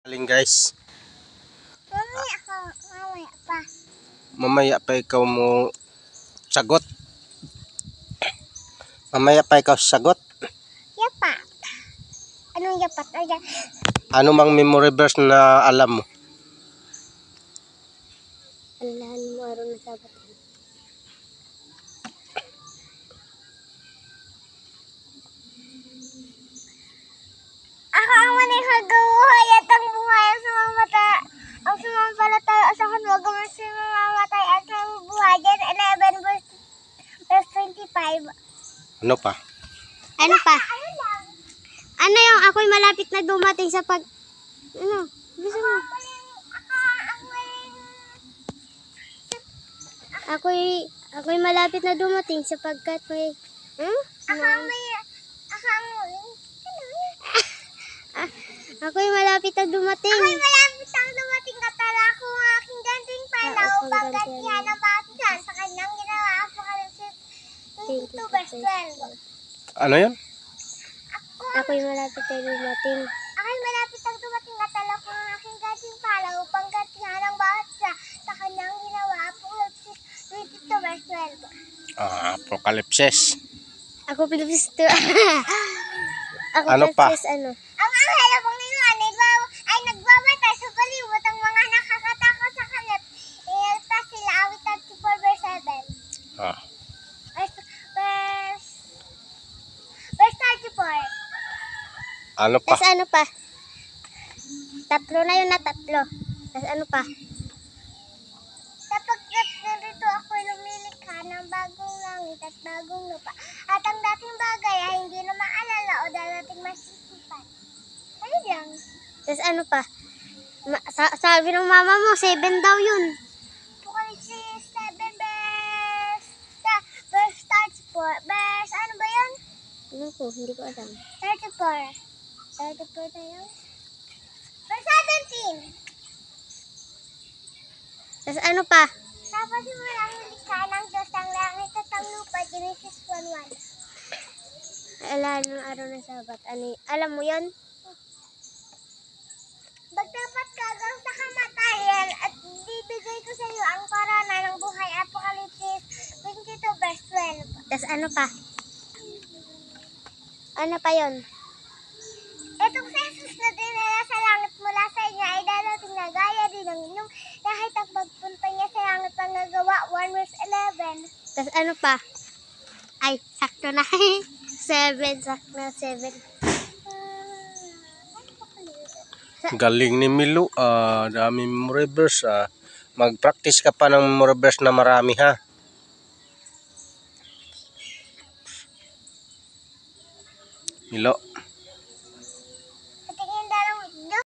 Aling guys, Mamaya pa. mamaya pa ikaw mo sagot. Mamaya pa ikaw sagot. Yapat. Anong yapat? Ayan. Ano mang memory verse na alam mo? Alahan mo araw na sabat. Ako ang manihagawa at ang buhay ang sumamata. Ang sumampalataya sa akin, wag mo sumamatay at ang buhay. Jan 11 verse 25. Ano pa? Ano pa? Ano yung ako'y malapit na dumating sa pag... Ano? Gusto mo? Ako'y malapit na dumating sapagkat may... Ako'y malapit na dumating. Ako'y malapit na dumating katala ko ang aking ganting pala upang gantihan ang batisan sa kanyang ginawa. Apocalypse 22 verse 12. Ano yan? Ako'y malapit na dumating. Ako'y malapit na dumating katala ko ang aking ganting pala upang gantihan ang batisan sa kanyang ginawa. Apocalypse 22 verse 12. Apocalypse. Ako Philippines to. Ako Ano pa? Ano? Ang anghel ng Panginoon ay nagbabatay sa palibot ang mga nakakatakot sa kanip. Iligtas sila. Awit 34 verse 7. Verse 34. Ano pa? Tapos ano pa? Tatlo na yun na tatlo. Tapos ano pa? Sapagkat narito ako'y lumilikha ng bagong langit at bagong lupa. At ang dating bagay ay hindi na maalala o darating masisipan. Ano yan? Tapos ano pa? Sabi ng mama mo, 7 daw yun. Apocalypse 7 verse 34. Verse ano ba yun? Ano ko? Hindi ko alam. 34. 34 na yun? Verse 17. Tapos ano pa? Tapos simulang nilikha ng Diyos ang langit at ang lupa. Genesis 1:1. Alahan ng araw ng Sabat. Alam mo yun? Magtapat ka hanggang sa kamatayan at bibigay ko sa iyo ang korona ng buhay. Apocalypse 22 verse 12. Tapos ano pa? Ano pa yun? Itong si Jesus na dinala sa langit mula sa inyo ay darating na gaya din ng inyong kahit ang pagpunta niya sa langit panggagawa 1 verse 11. Tapos ano pa? Ay, sakto na. 7, sakto na 7. Galing ni Milo. Dami memory verse. Mag-practice ka pa ng memory verse na marami ha. Milo.